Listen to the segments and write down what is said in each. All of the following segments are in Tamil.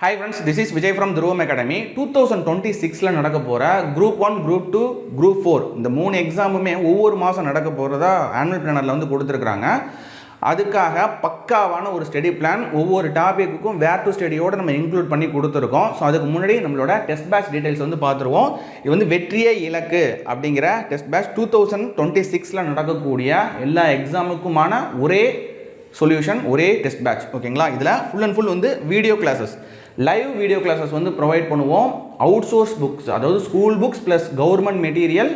Hi friends, this is Vijay from Dhruvam Academy. 2026 நடக்க போற Group 1, Group 2, Group 4 இந்த மூணு எக்ஸாமுமே ஒவ்வொரு மாதம் நடக்க போகிறதா ஆனுவல் பிளானரில் வந்து கொடுத்துருக்குறாங்க. அதுக்காக பக்காவான ஒரு ஸ்டடி பிளான் ஒவ்வொரு டாப்பிக்குக்கும் வேர் டு ஸ்டடியோடு நம்ம இன்க்ளூட் பண்ணி கொடுத்துருக்கோம். ஸோ அதுக்கு முன்னாடி நம்மளோட டெஸ்ட் பேட்ச் டீட்டெயில்ஸ் வந்து பார்த்துருவோம். இது வந்து வெற்றியே இலக்கு அப்படிங்கிற டெஸ்ட் பேட்ச் 2026 நடக்கக்கூடிய எல்லா எக்ஸாமுக்குமான ஒரே சொல்யூஷன், ஒரே டெஸ்ட் பேட்ச். ஓகேங்களா? இதில் ஃபுல் அண்ட் ஃபுல் வந்து video classes, live video classes வந்து ப்ரொவைட் பண்ணுவோம். அவுட் சோர்ஸ் புக்ஸ், அதாவது school books plus government material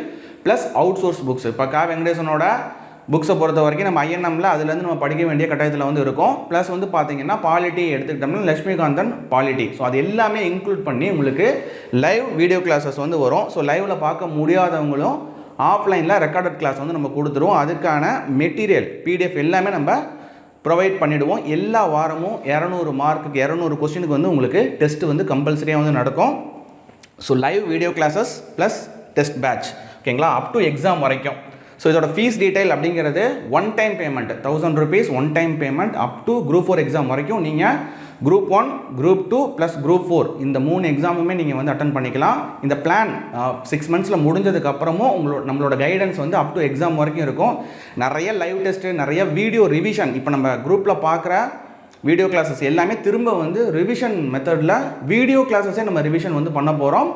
plus out source books. இப்போ கா வெங்கடேசனோட புக்ஸை பொறுத்த வரைக்கும் நம்ம ஐஎன்எம்மில் அதுலேருந்து நம்ம படிக்க வேண்டிய கட்டாயத்தில் வந்து இருக்கும். ப்ளஸ் வந்து பார்த்தீங்கன்னா பாலிட்டி எடுத்துக்கிட்டோம்னா லட்சுமிகாந்தன் பாலிட்டி. ஸோ அது எல்லாமே இன்க்ளூட் பண்ணி உங்களுக்கு லைவ் வீடியோ கிளாஸஸ் வந்து வரும். ஸோ லைவில் பார்க்க முடியாதவங்களும் ஆஃப்லைனில் ரெக்கார்டட் கிளாஸ் வந்து நம்ம கொடுத்துருவோம். அதுக்கான மெட்டீரியல் பிடிஎஃப் எல்லாமே நம்ம ப்ரொவைட் பண்ணிவிடுவோம். எல்லா வாரமும் 200 மார்க்குக்கு 200 கொஸ்டினுக்கு வந்து உங்களுக்கு டெஸ்ட் வந்து கம்பல்சரியாக வந்து நடக்கும். So live video classes plus test batch. ஓகேங்களா? அப் டு எக்ஸாம் வரைக்கும். ஸோ இதோட ஃபீஸ் டீட்டெயில் அப்படிங்கிறது one time payment, 1000 rupees one time payment up to group 4 exam வரைக்கும். நீங்கள் குரூப் 1, குரூப் 2 ப்ளஸ் குரூப் 4 இந்த 3 எக்ஸாமுமே நீங்கள் வந்து அட்டன் பண்ணிக்கலாம். இந்த பிளான் 6 monthஸில் முடிஞ்சதுக்கப்புறமும் நம்மளோட கைடன்ஸ் வந்து அப் டு எக்ஸாம் வரைக்கும் இருக்கும். நிறைய லைவ் டெஸ்ட்டு, நிறைய வீடியோ ரிவிஷன். இப்போ நம்ம குரூப்பில் பார்க்குற வீடியோ கிளாஸஸ் எல்லாமே திரும்ப வந்து ரிவிஷன் மெத்தடில் வீடியோ கிளாஸஸே நம்ம ரிவிஷன் வந்து பண்ண போகிறோம்.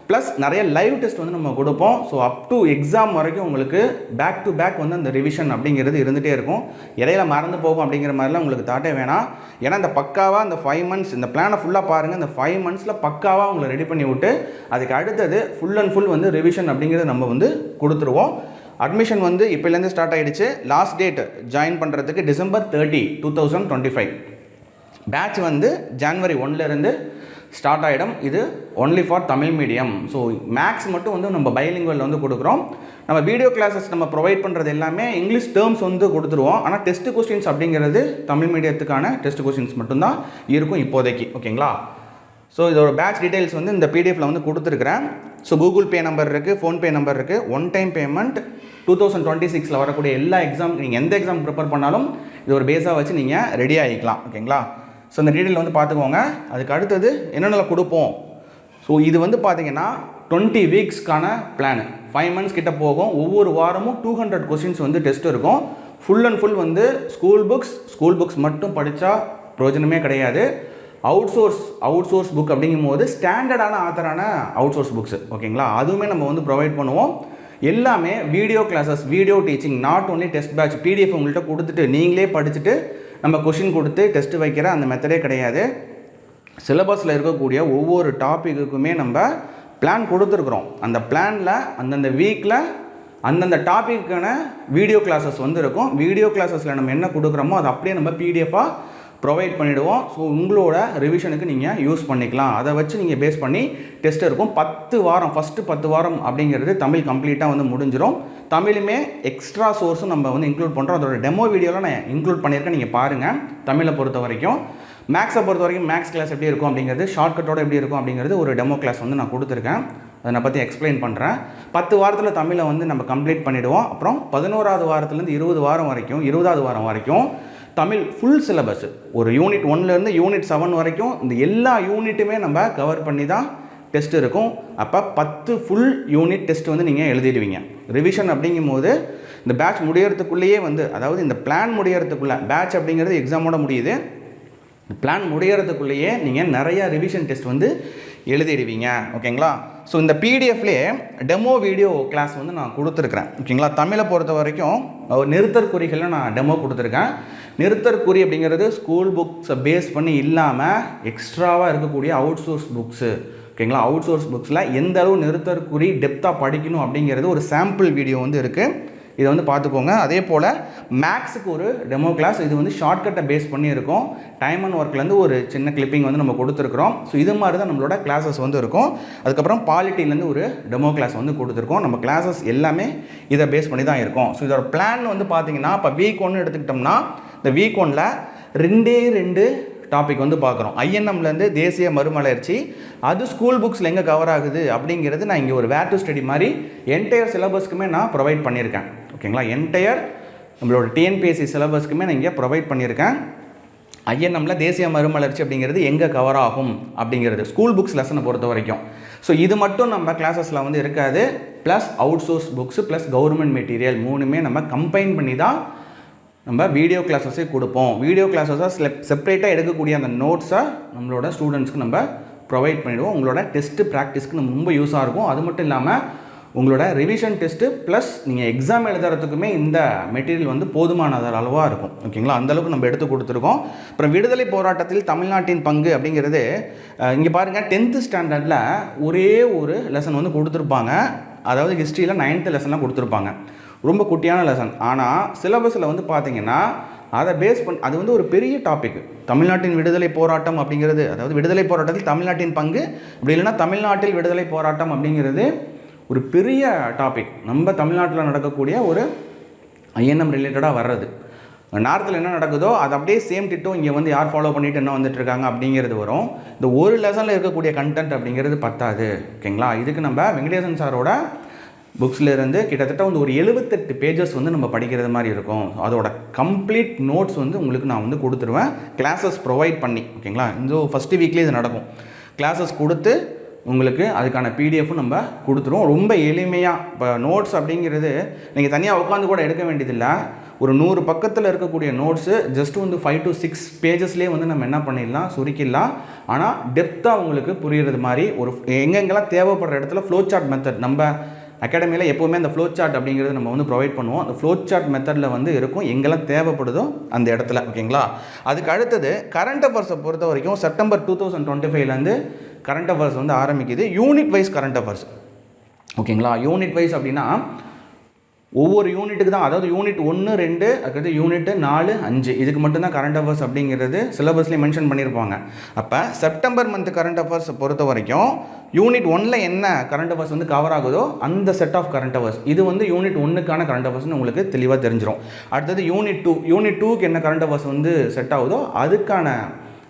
ப்ளஸ் நிறைய லைவ் டெஸ்ட் வந்து நம்ம கொடுப்போம். ஸோ அப் டு எக்ஸாம் வரைக்கும் உங்களுக்கு பேக் டு பேக் வந்து அந்த ரிவிஷன் அப்படிங்கிறது இருந்துகிட்டே இருக்கும். இடையில மறந்து போகும் அப்படிங்கிற மாதிரிலாம் உங்களுக்கு தாட்டே வேணாம். ஏன்னா இந்த பக்காவாக இந்த 5 months இந்த பிளானை ஃபுல்லாக பாருங்கள். இந்த 5 monthஸில் பக்காவாக உங்களை ரெடி பண்ணி விட்டு அதுக்கு அடுத்தது ஃபுல் அண்ட் ஃபுல் வந்து ரிவிஷன் அப்படிங்கிறது நம்ம வந்து கொடுத்துருவோம். அட்மிஷன் வந்து இப்போலேருந்து ஸ்டார்ட் ஆகிடுச்சு. லாஸ்ட் டேட் ஜாயின் பண்ணுறதுக்கு December 30, 2025. பேட்ச் வந்து January 1 ஸ்டார்ட் ஆகிடும். இது only for Tamil medium. So maths மட்டும் வந்து நம்ம பைலிங்குவலில் வந்து கொடுக்குறோம். நம்ம வீடியோ கிளாஸஸ் நம்ம ப்ரொவைட் பண்ணுறது எல்லாமே இங்கிலீஷ் டேர்ம்ஸ் வந்து கொடுத்துருவோம். ஆனால் டெஸ்ட் கொஸ்டின்ஸ் அப்படிங்கிறது தமிழ் மீடியத்துக்கான டெஸ்ட் கொஸ்டின்ஸ் மட்டும்தான் இருக்கும் இப்போதைக்கு. ஓகேங்களா? ஸோ இதோட பேட்ச் டீட்டெயில்ஸ் வந்து இந்த பிடிஎஃப்பில் வந்து கொடுத்துருக்குறேன். ஸோ கூகுள் பே நம்பர் இருக்குது, ஃபோன்பே நம்பர் இருக்குது. ஒன் டைம் பேமெண்ட் 2026 வரக்கூடிய எல்லா எக்ஸாம், நீங்கள் எந்த எக்ஸாம் ப்ரிப்பேர் பண்ணாலும் இது ஒரு பேஸாக வச்சு நீங்கள் ரெடி ஆகிக்கலாம். ஓகேங்களா? ஸோ இந்த டீட்டெயில் வந்து பார்த்துக்கோங்க. அதுக்கு அடுத்தது என்னென்ன கொடுப்போம். ஸோ இது வந்து பார்த்தீங்கன்னா 20 வீக்ஸ்க்கான பிளான். 5 months கிட்ட போகும். ஒவ்வொரு வாரமும் 200 கொஸ்டின்ஸ் வந்து டெஸ்ட் இருக்கும். ஃபுல் அண்ட் ஃபுல் வந்து ஸ்கூல் புக்ஸ் மட்டும் படித்தா பிரயோஜனமே கிடையாது. அவுட் சோர்ஸ் புக் அப்படிங்கும் போது ஸ்டாண்டர்டான ஆத்தரான அவுட் சோர்ஸ் புக்ஸ். ஓகேங்களா? அதுவுமே நம்ம வந்து ப்ரொவைட் பண்ணுவோம். எல்லாமே video classes, video teaching, not only test batch. PDF உங்கள்கிட்ட கொடுத்துட்டு நீங்களே படிச்சுட்டு நம்ம கொஷின் கொடுத்து டெஸ்ட் வைக்கிற அந்த மெத்தடே கிடையாது. சிலபஸில் இருக்கக்கூடிய ஒவ்வொரு டாப்பிக்குமே நம்ம பிளான் கொடுத்துருக்குறோம். அந்த பிளானில் அந்தந்த வீக்கில் அந்தந்த டாப்பிக்கான வீடியோ கிளாஸஸ் வந்து இருக்கும். வீடியோ கிளாஸஸில் நம்ம என்ன கொடுக்குறோமோ அதை அப்படியே நம்ம பிடிஎஃபாக ப்ரொவைட் பண்ணிவிடுவோம். ஸோ உங்களோட ரிவிஷனுக்கு நீங்கள் யூஸ் பண்ணிக்கலாம். அதை வச்சு நீங்கள் பேஸ் பண்ணி டெஸ்ட் இருக்கும். 10 வாரம், ஃபஸ்ட்டு 10 வாரம் அப்படிங்கிறது தமிழ் கம்ப்ளீட்டாக வந்து முடிஞ்சிடும். தமிழுமே எக்ஸ்ட்ரா சோர்ஸும் நம்ம வந்து இன்க்ளூட் பண்ணுறோம். அதோட டெமோ வீடியோவில் நான் இன்க்ளூட் பண்ணியிருக்கேன், நீங்கள் பாருங்கள். தமிழை பொறுத்த வரைக்கும், மேக்ஸை பொறுத்த வரைக்கும் மேக்ஸ் கிளாஸ் எப்படி இருக்கும் அப்படிங்கிறது, ஷார்ட்கட்டோடு எப்படி இருக்கும் அப்படிங்கிறது ஒரு டெமோ கிளாஸ் வந்து நான் கொடுத்துருக்கேன். அதை நான் பற்றி எக்ஸ்பிளைன் பண்ணுறேன். 10 வாரத்தில் தமிழை வந்து நம்ம கம்ப்ளீட் பண்ணிவிடுவோம். அப்புறம் 11வது வாரத்துலேருந்து 20வது வாரம் வரைக்கும் தமிழ் ஃபுல் சிலபஸ், ஒரு யூனிட் 1லேருந்து யூனிட் 7 வரைக்கும் இந்த எல்லா யூனிட்டுமே நம்ம கவர் பண்ணி தான் டெஸ்ட் இருக்கும். அப்போ 10 ஃபுல் யூனிட் டெஸ்ட் வந்து நீங்கள் எழுதிடுவீங்க. ரிவிஷன் அப்படிங்கும் போது இந்த பேட்ச் முடியறதுக்குள்ளேயே வந்து, அதாவது இந்த பிளான் முடியறதுக்குள்ளே, பேட்ச் அப்படிங்கிறது எக்ஸாமோட முடியுது, பிளான் முடியறதுக்குள்ளேயே நீங்கள் நிறையா ரிவிஷன் டெஸ்ட் வந்து எழுதிடுவீங்க. ஓகேங்களா? ஸோ இந்த பிடிஎஃப்லேயே டெமோ வீடியோ கிளாஸ் வந்து நான் கொடுத்துருக்குறேன். ஓகேங்களா? தமிழை பொறுத்த வரைக்கும் நிறுத்தற்குறிகளில் நான் டெமோ கொடுத்துருக்கேன். நிறுத்தற்குறி அப்படிங்கிறது ஸ்கூல் புக்ஸை பேஸ் பண்ணி இல்லாமல் எக்ஸ்ட்ராவாக இருக்கக்கூடிய அவுட் சோர்ஸ் புக்ஸு. ஓகேங்களா? அவுட் சோர்ஸ் புக்ஸில் எந்த அளவு நிறுத்தற்குறி டெப்த்தாக படிக்கணும் அப்படிங்கிறது ஒரு சாம்பிள் வீடியோ வந்து இருக்குது. இதை வந்து பார்த்துக்கோங்க. அதே போல் மேக்ஸுக்கு ஒரு டெமோ கிளாஸ், இது வந்து ஷார்ட்கட்டை பேஸ் பண்ணி இருக்கும். டைம் அண்ட் ஒர்க்லேருந்து ஒரு சின்ன கிளிப்பிங் வந்து நம்ம கொடுத்துருக்குறோம். ஸோ இது மாதிரி தான் நம்மளோட கிளாஸஸ் வந்து இருக்கும். அதுக்கப்புறம் பாலிட்டிலேருந்து ஒரு டெமோ கிளாஸ் வந்து கொடுத்துருக்கோம். நம்ம கிளாஸஸ் எல்லாமே இதை பேஸ் பண்ணி தான் இருக்கும். ஸோ இதோட பிளான் வந்து பார்த்தீங்கன்னா, இப்போ வீக் 1 எடுத்துக்கிட்டோம்னா, இந்த வீக் 1ல் 2 டாபிக் வந்து பார்க்குறோம். ஐஎன்எம்லேருந்து தேசிய மறுமலர்ச்சி, அது ஸ்கூல் புக்ஸில் எங்கே கவர் ஆகுது அப்படிங்கிறது நான் இங்கே ஒரு வேர் டு ஸ்டடி மாதிரி என்டையர் சிலபஸ்க்குமே நான் ப்ரொவைட் பண்ணியிருக்கேன். ஓகேங்களா? என்டையர் நம்மளோட டிஎன்பிஎஸ்சி சிலபஸ்க்குமே நான் இங்கே ப்ரொவைட் பண்ணியிருக்கேன். ஐஎன்எம்ல தேசிய மறுமலர்ச்சி அப்படிங்கிறது எங்கே கவர் ஆகும் அப்படிங்கிறது ஸ்கூல் புக்ஸ் லெசனை பொறுத்த வரைக்கும். ஸோ இது மட்டும் நம்ம கிளாஸஸில் வந்து இருக்காது. Plus out source books plus government material மூணுமே நம்ம கம்பைன் பண்ணி தான் நம்ம வீடியோ கிளாஸஸே கொடுப்போம். வீடியோ கிளாஸஸாக செப்பரேட்டாக எடுக்கக்கூடிய அந்த நோட்ஸை நம்மளோட ஸ்டூடெண்ட்ஸ்க்கு நம்ம ப்ரொவைட் பண்ணிவிடுவோம். உங்களோட டெஸ்ட்டு ப்ராக்டிஸ்க்கு நம்ம ரொம்ப யூஸாக இருக்கும். அது மட்டும் இல்லாமல் உங்களோட ரிவிஷன் டெஸ்ட்டு ப்ளஸ் நீங்கள் எக்ஸாம் எழுதுறதுக்குமே இந்த மெட்டீரியல் வந்து போதுமான அளவாக இருக்கும். ஓகேங்களா, அந்தளவுக்கு நம்ம எடுத்து கொடுத்துருக்கோம். அப்புறம் விடுதலை போராட்டத்தில் தமிழ்நாட்டின் பங்கு அப்படிங்கிறது இங்கே பாருங்கள், 10th ஸ்டாண்டர்டில் ஒரே ஒரு லெசன் வந்து கொடுத்துருப்பாங்க. அதாவது ஹிஸ்ட்ரியில் 9th லெசன்லாம் கொடுத்துருப்பாங்க. ரொம்ப குட்டியான லெசன். ஆனால் சிலபஸில் வந்து பார்த்தீங்கன்னா அதை பேஸ் பண்ணி அது வந்து ஒரு பெரிய டாபிக். தமிழ்நாட்டின் விடுதலை போராட்டம் அப்படிங்கிறது, அதாவது விடுதலை போராட்டத்தில் தமிழ்நாட்டின் பங்கு, அப்படி இல்லைன்னா தமிழ்நாட்டில் விடுதலை போராட்டம் அப்படிங்கிறது ஒரு பெரிய டாபிக். நம்ம தமிழ்நாட்டில் நடக்கக்கூடிய ஒரு ஐஎன்எம் ரிலேட்டடாக வர்றது. நார்த்தில் என்ன நடக்குதோ அது அப்படியே சேம் டிட்டோ இங்கே வந்து யார் ஃபாலோ பண்ணிட்டு என்ன வந்துட்டு இருக்காங்க அப்படிங்கிறது வரும். இந்த ஒரு லெசனில் இருக்கக்கூடிய கண்டென்ட் அப்படிங்கிறது பத்தாது. ஓகேங்களா, இதுக்கு நம்ம வெங்கடேசன் சாரோட புக்ஸில் இருந்து கிட்டத்தட்ட வந்து ஒரு 78 பேஜஸ் வந்து நம்ம படிக்கிறது மாதிரி இருக்கும். அதோட கம்ப்ளீட் நோட்ஸ் வந்து உங்களுக்கு நான் வந்து கொடுத்துருவேன் கிளாஸஸ் ப்ரொவைட் பண்ணி. ஓகேங்களா, இந்த ஃபஸ்ட்டு வீக்லேயே இது நடக்கும். கிளாஸஸ் கொடுத்து உங்களுக்கு அதுக்கான பிடிஎஃப்பும் நம்ம கொடுத்துருவோம். ரொம்ப எளிமையாக இப்போ நோட்ஸ் அப்படிங்கிறது நீங்கள் தனியாக உட்காந்து கூட எடுக்க வேண்டியதில்லை. ஒரு 100 பக்கத்தில் இருக்கக்கூடிய நோட்ஸு ஜஸ்ட் வந்து 5 to 6 பேஜஸ்லேயே வந்து நம்ம என்ன பண்ணிடலாம், சுருக்கிடலாம். ஆனால் டெப்த்தாக உங்களுக்கு புரிகிறது மாதிரி ஒரு எங்கெங்கெல்லாம் தேவைப்படுற இடத்துல ஃப்ளோ சார்ட் மெத்தட் நம்ம அகாடமியில் எப்போவுமே அந்த ஃப்ளோ சார்ட் அப்படிங்கிறது நம்ம வந்து ப்ரொவைட் பண்ணுவோம். அந்த ஃப்ளோ சார்ட் மெத்தடில் வந்து இருக்கும் எங்கெல்லாம் தேவைப்படுதோ அந்த இடத்துல. ஓகேங்களா, அதுக்கு அடுத்தது கரண்ட் அஃபேர்ஸை பொறுத்த வரைக்கும் செப்டம்பர் 2025 கரண்ட் அஃபேர்ஸ் வந்து ஆரம்பிக்குது. Unit wise current affairs. ஓகேங்களா, யூனிட் வைஸ் அப்படின்னா ஒவ்வொரு யூனிட்டுக்கு தான், அதாவது யூனிட் 1, 2, அதுக்கடுத்து யூனிட் 4, 5 இதுக்கு மட்டும்தான் கரண்ட் அஃபேர்ஸ் அப்படிங்கிறது சிலபஸ்லேயே மென்ஷன் பண்ணியிருப்பாங்க. அப்போ செப்டம்பர் மந்த் கரண்ட் அஃபேர்ஸை பொறுத்த வரைக்கும் யூனிட் 1ல் என்ன கரண்ட் அஃபேர்ஸ் வந்து கவர் ஆகுதோ அந்த செட் ஆஃப் கரண்ட் அஃபேர்ஸ் இது வந்து யூனிட் 1க்கான கரண்ட் அஃபேர்ஸ்னு உங்களுக்கு தெளிவாக தெரிஞ்சிடும். அடுத்தது யூனிட் 2க்கு என்ன கரண்ட் அஃபேர்ஸ் வந்து செட் ஆகுதோ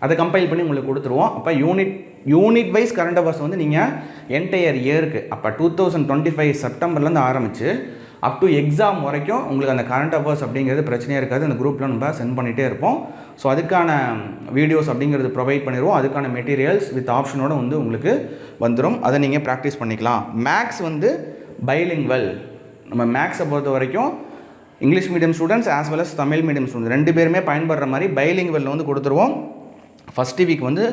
அதை கம்பைல் பண்ணி உங்களுக்கு கொடுத்துருவோம். அப்போ யூனிட் வைஸ் கரண்ட் அஃபேர்ஸ் வந்து நீங்கள் என்டையர் இயருக்கு, அப்போ 2025 செப்டம்பர்லேருந்து ஆரம்பித்து அப் டு எக்ஸாம் வரைக்கும் உங்களுக்கு அந்த கரண்ட் அஃபேர்ஸ் அப்படிங்கிறது பிரச்சனையாக இருக்காது. அந்த குரூப்பில் நம்ம சென்ட் பண்ணிகிட்டே இருப்போம். ஸோ அதுக்கான வீடியோஸ் அப்படிங்கிறது ப்ரொவைட் பண்ணிடுவோம். அதுக்கான மெட்டீரியல்ஸ் வித் ஆப்ஷனோடு வந்து உங்களுக்கு வந்துடும். அதை நீங்கள் ப்ராக்டிஸ் பண்ணிக்கலாம். மேக்ஸ் வந்து பைலிங்குவல். நம்ம மேக்ஸை பொறுத்த வரைக்கும் English medium students as well as Tamil medium students 2 பேருமே பயன்படுற மாதிரி பைலிங்குவலில் வந்து கொடுத்துருவோம். ஃபஸ்ட்டு வீக் வந்து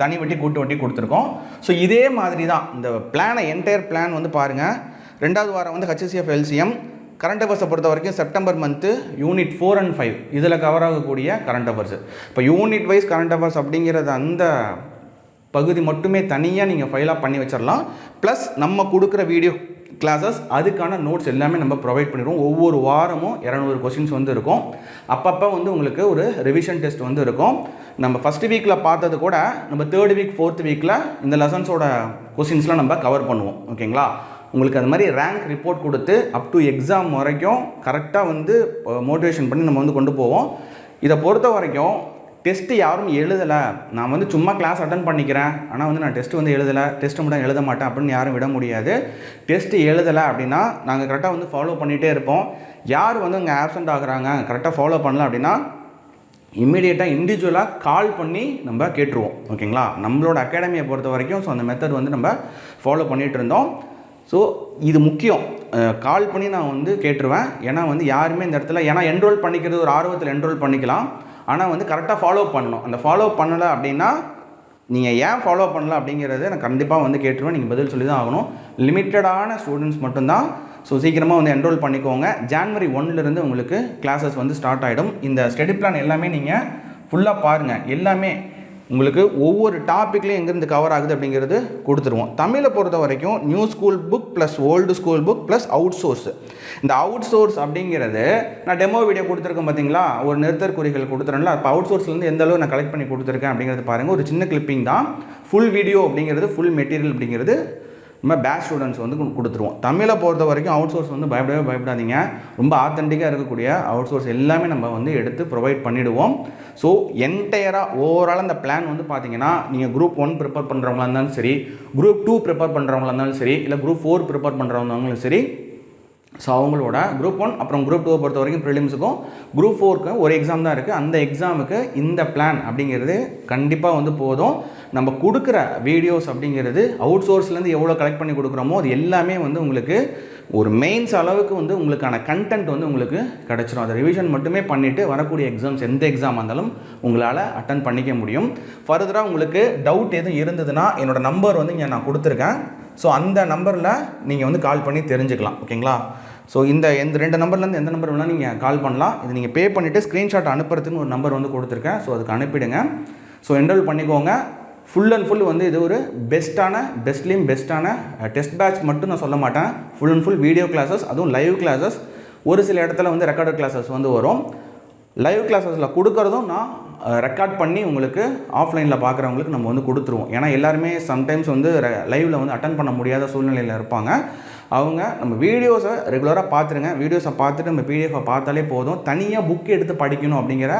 தனி வட்டி கூட்டு வட்டி கொடுத்துருக்கோம். ஸோ இதே மாதிரி தான் இந்த பிளானை என்டையர் பிளான் வந்து பாருங்கள். 2வது வாரம் வந்து HCF LCM கரண்ட் அஃபேர்ஸை பொறுத்த வரைக்கும் செப்டம்பர் மந்த்து யூனிட் 4 and 5 இதில் கவர் ஆகக்கூடிய கரண்ட் அஃபேர்ஸ். இப்போ யூனிட் வைஸ் கரண்ட் அஃபேர்ஸ் அப்படிங்கிறது அந்த பகுதி மட்டுமே தனியாக நீங்கள் ஃபைலாக பண்ணி வச்சிடலாம். ப்ளஸ் நம்ம கொடுக்குற வீடியோ கிளாஸஸ் அதுக்கான நோட்ஸ் எல்லாமே நம்ம ப்ரொவைட் பண்ணிடுவோம். ஒவ்வொரு வாரமும் 200 கொஸ்டின்ஸ் வந்து இருக்கும். அப்பப்போ வந்து உங்களுக்கு ஒரு ரிவிஷன் டெஸ்ட் வந்து இருக்கும். நம்ம ஃபஸ்ட்டு வீக்கில் பார்த்தது கூட நம்ம 3rd வீக் 4th வீக்கில் இந்த லெசன்ஸோட கொஸ்டின்ஸ்லாம் நம்ம கவர் பண்ணுவோம். ஓகேங்களா, உங்களுக்கு அது மாதிரி ரேங்க் ரிப்போர்ட் கொடுத்து அப் டு எக்ஸாம் வரைக்கும் கரெக்டாக வந்து மோட்டிவேஷன் பண்ணி நம்ம வந்து கொண்டு போவோம். இதை பொறுத்த வரைக்கும் டெஸ்ட்டு யாரும் எழுதலை, நான் வந்து சும்மா கிளாஸ் அட்டன் பண்ணிக்கிறேன், ஆனால் வந்து நான் டெஸ்ட்டு வந்து எழுதலை, டெஸ்ட்டு மட்டும் எழுத மாட்டேன் அப்படின்னு யாரும் விட முடியாது. டெஸ்ட்டு எழுதலை அப்படின்னா நாங்கள் கரெக்டாக வந்து ஃபாலோ பண்ணிகிட்டே இருப்போம். யார் வந்து இங்கே ஆப்சண்ட் ஆகுறாங்க கரெக்டாக ஃபாலோ பண்ணல அப்படின்னா இம்மிடியேட்டாக இண்டிவிஜுவலாக கால் பண்ணி நம்ம கேட்டுருவோம். ஓகேங்களா, நம்மளோட அகாடமியை பொறுத்த வரைக்கும் ஸோ அந்த மெத்தட் வந்து நம்ம ஃபாலோ பண்ணிகிட்டு இருந்தோம். ஸோ இது முக்கியம். கால் பண்ணி நான் வந்து கேட்டுருவேன். ஏன்னா வந்து யாருமே இந்த இடத்துல ஏன்னா என்ரோல் பண்ணிக்கிறது ஒரு ஆர்வத்தில் என்ரோல் பண்ணிக்கலாம். ஆனால் வந்து கரெக்டாக ஃபாலோ பண்ணணும். அந்த ஃபாலோ பண்ணலை அப்படின்னா நீங்கள் ஏன் ஃபாலோ பண்ணல அப்படிங்கிறத நான் கண்டிப்பாக வந்து கேட்டுருவேன். நீங்கள் பதில் சொல்லி தான் ஆகணும். லிமிட்டடான ஸ்டூடெண்ட்ஸ் மட்டும்தான். ஸோ சீக்கிரமாக வந்து என்ரோல் பண்ணிக்கோங்க. ஜான்வரி 1 உங்களுக்கு கிளாஸஸ் வந்து ஸ்டார்ட் ஆகிடும். இந்த ஸ்டடி பிளான் எல்லாமே நீங்கள் ஃபுல்லாக பாருங்கள். எல்லாமே உங்களுக்கு ஒவ்வொரு டாப்பிக்லேயும் எங்கேருந்து கவர் ஆகுது அப்படிங்கிறது கொடுத்துருவோம். தமிழை பொறுத்த வரைக்கும் new school book plus old school book plus out source. இந்த அவுட் சோர்ஸ் அப்படிங்கிறது நான் டெமோ வீடியோ கொடுத்துருக்கேன் பார்த்தீங்களா, ஒரு நிறுத்தற் குறிகள் கொடுத்துறேன்ல. அப்போ அவுட் சோர்ஸ்லேருந்து எந்த அளவு நான் கலெக்ட் பண்ணி கொடுத்துருக்கேன் அப்படிங்கிறது பாருங்கள். ஒரு சின்ன கிளிப்பிங் தான். ஃபுல் வீடியோ அப்படிங்கிறது ஃபுல் மெட்டீரியல் அப்படிங்கிறது நம்ம பேட்ச் ஸ்டூடெண்ட்ஸ் வந்து கொடுத்துருவோம். தமிழை பொறுத்த வரைக்கும் அவுட் சோர்ஸ் வந்து பயப்படாதீங்க. ரொம்ப ஆத்தென்டிக்காக இருக்கக்கூடிய அவுட் சோர்ஸ் எல்லாமே நம்ம வந்து எடுத்து ப்ரொவைட் பண்ணிவிடுவோம். ஸோ என்டையராக ஓவரால் அந்த பிளான் வந்து பார்த்தீங்கன்னா நீங்கள் குரூப் 1 ப்ரிப்பேர் பண்ணுறவங்களா இருந்தாலும் சரி, குரூப் 2 ப்ரிப்பேர் பண்ணுறவங்களா இருந்தாலும் சரி, இல்லை குரூப் 4 ப்ரிப்பேர் பண்ணுறவங்களும் சரி, ஸோ அவங்களோட குரூப் 1 அப்புறம் குரூப் 2 பொறுத்த வரைக்கும் ப்ரிலிம்ஸுக்கும் குரூப் 4க்கு ஒரு எக்ஸாம் தான் இருக்குது. அந்த எக்ஸாமுக்கு இந்த பிளான் அப்படிங்கிறது கண்டிப்பாக வந்து போதும். நம்ம கொடுக்குற வீடியோஸ் அப்படிங்கிறது அவுட் சோர்ஸ்லேருந்து எவ்வளோ கலெக்ட் பண்ணி கொடுக்குறோமோ அது எல்லாமே வந்து உங்களுக்கு ஒரு மெயின்ஸ் அளவுக்கு வந்து உங்களுக்கான கண்டென்ட் வந்து உங்களுக்கு கிடச்சிரும். அதை ரிவிஷன் மட்டுமே பண்ணிவிட்டு வரக்கூடிய எக்ஸாம்ஸ் எந்த எக்ஸாம் இருந்தாலும் உங்களால் அட்டன் பண்ணிக்க முடியும். ஃபர்தராக உங்களுக்கு டவுட் எதுவும் இருந்ததுன்னா என்னோடய நம்பர் வந்து இங்கே நான் கொடுத்துருக்கேன். ஸோ அந்த நம்பரில் நீங்கள் வந்து கால் பண்ணி தெரிஞ்சுக்கலாம். ஓகேங்களா? ஸோ இந்த 2 நம்பர்லேருந்து எந்த நம்பர் வேணால் நீங்கள் கால் பண்ணலாம். இது நீங்கள் பே பண்ணிவிட்டு ஸ்க்ரீன்ஷாட் அனுப்புறதுன்னு ஒரு நம்பர் வந்து கொடுத்துருக்கேன். ஸோ அதுக்கு அனுப்பிடுங்க. ஸோ என்ரோல் பண்ணிக்கோங்க. ஃபுல் அண்ட் ஃபுல் வந்து இது ஒரு பெஸ்ட்லேயும் பெஸ்ட்டான டெஸ்ட் பேட்ச் மட்டும் நான் சொல்ல மாட்டேன். Full and full video classes, அதுவும் லைவ் கிளாஸஸ். ஒரு சில இடத்துல வந்து ரெக்கார்டட் கிளாஸஸ் வந்து வரும். லைவ் கிளாஸஸில் கொடுக்குறதும் நான் ரெக்கார்ட் பண்ணி உங்களுக்கு ஆஃப்லைனில் பார்க்குறவங்களுக்கு நம்ம வந்து கொடுத்துருவோம். ஏன்னா எல்லாருமே சம்டைம்ஸ் வந்து லைவில் வந்து அட்டன் பண்ண முடியாத சூழ்நிலையில் இருப்பாங்க. அவங்க நம்ம வீடியோஸை ரெகுலராக பார்த்துருங்க. வீடியோஸை பார்த்துட்டு நம்ம பிடிஎஃபை பார்த்தாலே போதும். தனியாக புக் எடுத்து படிக்கணும் அப்படிங்கிற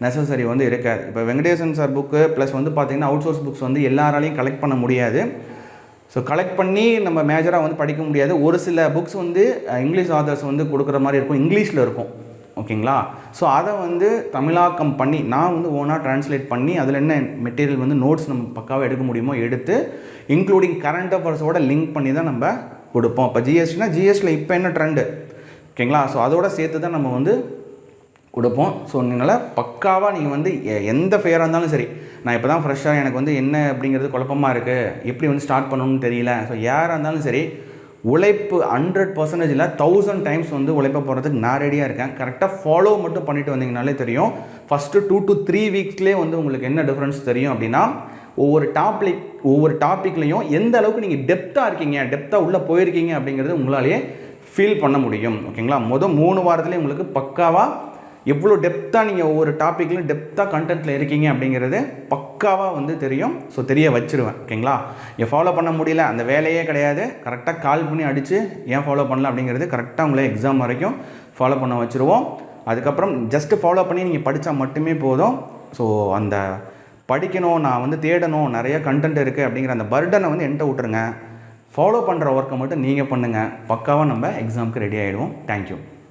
நெசசரி வந்து இருக்காது. இப்போ வெங்கடேசன் சார் புக்கு ப்ளஸ் வந்து பார்த்திங்கன்னா அவுட் சோர்ஸ் புக்ஸ் வந்து எல்லாராலையும் கலெக்ட் பண்ண முடியாது. ஸோ கலெக்ட் பண்ணி நம்ம மேஜராக வந்து படிக்க முடியாது. ஒரு சில புக்ஸ் வந்து இங்கிலீஷ் ஆதர்ஸ் வந்து கொடுக்குற மாதிரி இருக்கும், இங்கிலீஷில் இருக்கும். ஓகேங்களா? ஸோ அதை வந்து தமிழாக்கம் பண்ணி நான் வந்து ஓனாக ட்ரான்ஸ்லேட் பண்ணி அதில் என்ன மெட்டீரியல் வந்து நோட்ஸ் நம்ம பக்காவாக எடுக்க முடியுமோ எடுத்து இன்க்ளூடிங் கரண்ட் அஃபேர்ஸோட லிங்க் பண்ணி தான் நம்ம கொடுப்போம். இப்போ ஜிஎஸ்டினா ஜிஎஸ்டியில் இப்போ என்ன ட்ரெண்டு, ஓகேங்களா? ஸோ அதோட சேர்த்து தான் நம்ம வந்து கொடுப்போம். ஸோ அதனால் பக்காவாக நீங்கள் வந்து எந்த ஃபேராக இருந்தாலும் சரி, நான் இப்போ தான் ஃப்ரெஷ்ஷாக எனக்கு வந்து என்ன அப்படிங்கிறது குழப்பமாக இருக்குது, எப்படி வந்து ஸ்டார்ட் பண்ணணும்னு தெரியல, ஸோ யாராக இருந்தாலும் சரி உழைப்பு 100% 1000 டைம்ஸ் வந்து உழைப்ப போகிறதுக்கு நான் ரெடியாக இருக்கேன். கரெக்டாக ஃபாலோ மட்டும் பண்ணிவிட்டு வந்தீங்கனாலே தெரியும். ஃபஸ்ட்டு 2 to 3 வீக்ஸ்லேயே வந்து உங்களுக்கு என்ன டிஃப்ரென்ஸ் தெரியும் அப்படின்னா ஒவ்வொரு டாப்பிக்லையும் எந்த அளவுக்கு நீங்கள் டெப்த்தாக உள்ளே போயிருக்கீங்க அப்படிங்கிறது உங்களாலேயே ஃபீல் பண்ண முடியும். ஓகேங்களா? 3 வாரத்துலேயே உங்களுக்கு பக்காவாக எவ்வளோ டெப்த்தாக நீங்கள் ஒவ்வொரு டாப்பிக்லையும் டெப்த்தாக கண்டென்ட்டில் இருக்கீங்க அப்படிங்கிறது பக்காவாக வந்து தெரியும். ஸோ தெரிய வச்சுருவேன். ஓகேங்களா? ஏன் ஃபாலோ பண்ண முடியல அந்த வேலையே கிடையாது. கரெக்டாக கால் பண்ணி அடித்து ஏன் ஃபாலோ பண்ணல அப்படிங்கிறது கரெக்டாக உங்களை எக்ஸாம் வரைக்கும் ஃபாலோ பண்ண வச்சுருவோம். அதுக்கப்புறம் ஜஸ்ட்டு ஃபாலோ பண்ணி நீங்கள் படித்தா மட்டுமே போதும். ஸோ அந்த படிக்கணும், நான் வந்து தேடணும், நிறைய கண்டென்ட் இருக்குது அப்படிங்கிற அந்த பர்டனை வந்து என்கிட்ட விட்டுருங்க. ஃபாலோ பண்ணுற ஒர்க்கை மட்டும் நீங்கள் பண்ணுங்கள். பக்காவாக நம்ம எக்ஸாமுக்கு ரெடி ஆகிடுவோம். தேங்க்யூ.